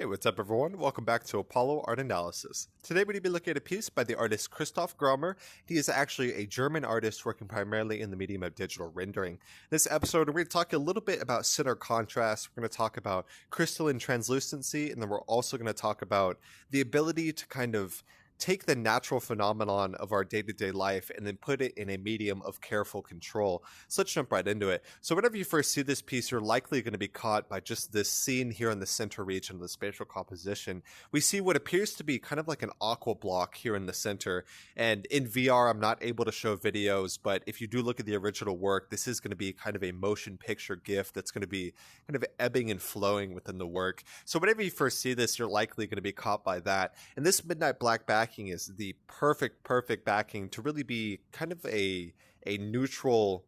Hey, what's up everyone? Welcome back to Apollo Art Analysis. Today we're going to be looking at a piece by the artist Christoph Gromer. He is actually a German artist working primarily in the medium of digital rendering. This episode we're going to talk a little bit about center contrast, we're going to talk about crystalline translucency, and then we're also going to talk about the ability to kind of take the natural phenomenon of our day-to-day life and then put it in a medium of careful control. So let's jump right into it. So whenever you first see this piece, you're likely going to be caught by just this scene here in the center region of the spatial composition. We see what appears to be kind of like an aqua block here in the center. And in VR, I'm not able to show videos, but if you do look at the original work, this is going to be kind of a motion picture GIF that's going to be kind of ebbing and flowing within the work. So whenever you first see this, you're likely going to be caught by that. And this midnight black backing is the perfect backing to really be kind of a neutral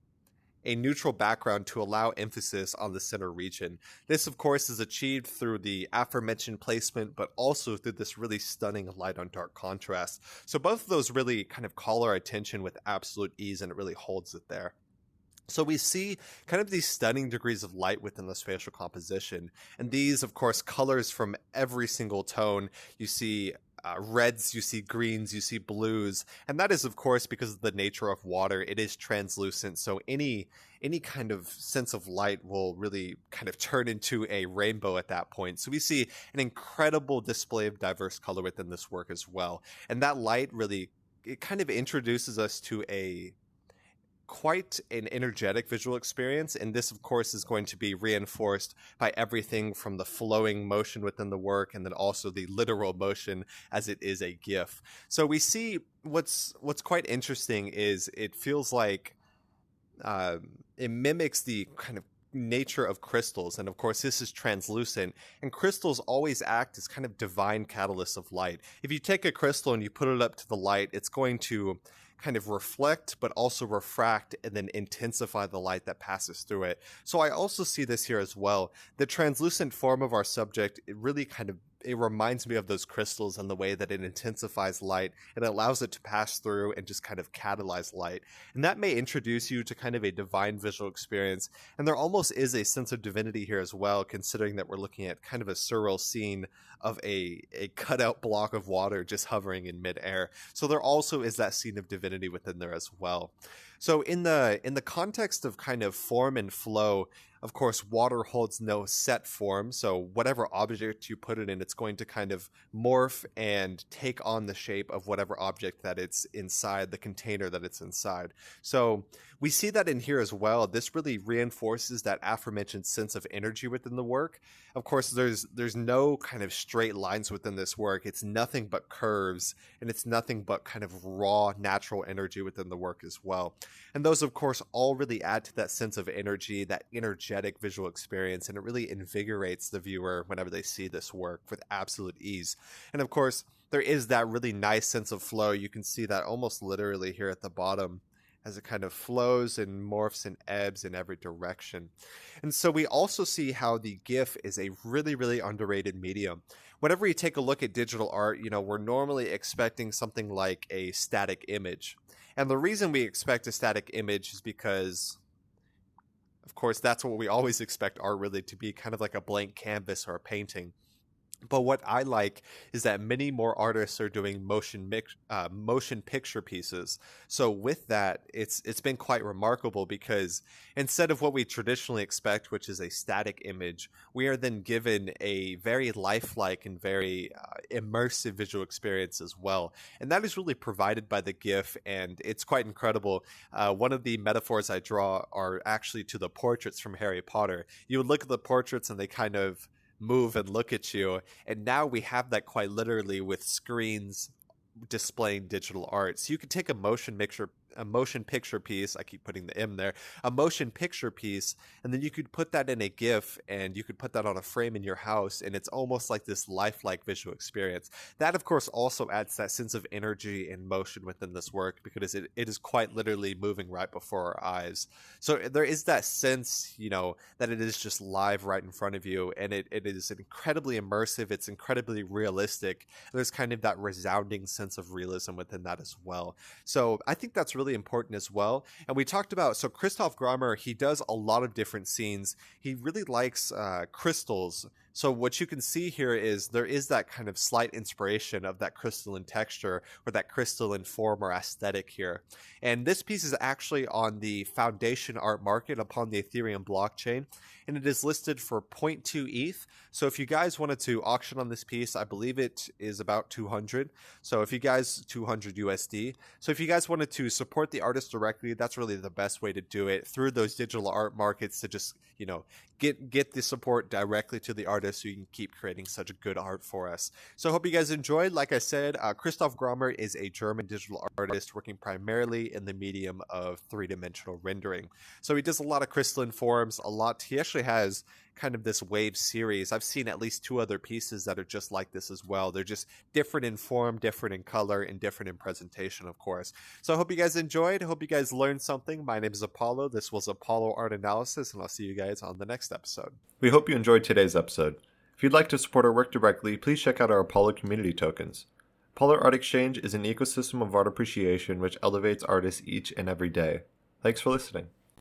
background to allow emphasis on the center region. This, of course, is achieved through the aforementioned placement, but also through this really stunning light on dark contrast. So both of those really kind of call our attention with absolute ease, and it really holds it there. So we see kind of these stunning degrees of light within the spatial composition. And these, of course, colors from every single tone. You see reds, you see greens, you see blues, and that is of course because of the nature of water. It is translucent, so any kind of sense of light will really kind of turn into a rainbow at that point. So we see an incredible display of diverse color within this work as well, and that light really, it kind of introduces us to quite an energetic visual experience, and this of course is going to be reinforced by everything from the flowing motion within the work and then also the literal motion as it is a GIF. So we see what's quite interesting is it feels like it mimics the kind of nature of crystals, and of course this is translucent, and crystals always act as kind of divine catalysts of light. If you take a crystal and you put it up to the light, it's going to kind of reflect but also refract and then intensify the light that passes through it. So I also see this here as well. The translucent form of our subject, it really kind of, it reminds me of those crystals and the way that it intensifies light and allows it to pass through and just kind of catalyze light. And that may introduce you to kind of a divine visual experience. And there almost is a sense of divinity here as well, considering that we're looking at kind of a surreal scene of a cutout block of water just hovering in midair. So there also is that scene of divinity within there as well. So in the context of kind of form and flow, of course, water holds no set form, so whatever object you put it in, it's going to kind of morph and take on the shape of whatever object that it's inside, the container that it's inside. So we see that in here as well. This really reinforces that aforementioned sense of energy within the work. Of course, there's no kind of straight lines within this work. It's nothing but curves, and it's nothing but kind of raw, natural energy within the work as well. And those, of course, all really add to that sense of energy, that energetic visual experience, and it really invigorates the viewer whenever they see this work with absolute ease. And of course, there is that really nice sense of flow. You can see that almost literally here at the bottom as it kind of flows and morphs and ebbs in every direction. And so we also see how the GIF is a really underrated medium. Whenever you take a look at digital art, we're normally expecting something like a static image. And the reason we expect a static image is because, of course, that's what we always expect art really to be, kind of like a blank canvas or a painting. But what I like is that many more artists are doing motion picture pieces. So with that, it's been quite remarkable, because instead of what we traditionally expect, which is a static image, we are then given a very lifelike and very immersive visual experience as well. And that is really provided by the GIF, and it's quite incredible. One of the metaphors I draw are actually to the portraits from Harry Potter. You would look at the portraits and they kind of move and look at you, and now we have that quite literally with screens displaying digital art. So you could take a motion picture piece, I keep putting the M there, a motion picture piece, and then you could put that in a GIF, and you could put that on a frame in your house, and it's almost like this lifelike visual experience. That, of course, also adds that sense of energy and motion within this work, because it is quite literally moving right before our eyes. So there is that sense, that it is just live right in front of you, and it is incredibly immersive, it's incredibly realistic. There's kind of that resounding sense of realism within that as well. So I think that's really important as well. And we talked about, so Christoph Gromer, he does a lot of different scenes. He really likes crystals. So what you can see here is there is that kind of slight inspiration of that crystalline texture or that crystalline form or aesthetic here. And this piece is actually on the foundation art market upon the Ethereum blockchain, and it is listed for 0.2 ETH. So if you guys wanted to auction on this piece, I believe it is about 200. So if you guys 200 USD. So if you guys wanted to support the artist directly, that's really the best way to do it, through those digital art markets, to just, get the support directly to the artist so you can keep creating such good art for us. So I hope you guys enjoyed. Like I said, Christoph Gromer is a German digital artist working primarily in the medium of three-dimensional rendering. So he does a lot of crystalline forms, he actually has kind of this wave series. I've seen at least 2 other pieces that are just like this as well. They're just different in form, different in color, and different in presentation, of course. So I hope you guys enjoyed. I hope you guys learned something. My name is Apollo. This was Apollo Art Analysis, and I'll see you guys on the next episode. We hope you enjoyed today's episode. If you'd like to support our work directly, please check out our Apollo community tokens. Apollo Art Exchange is an ecosystem of art appreciation which elevates artists each and every day. Thanks for listening.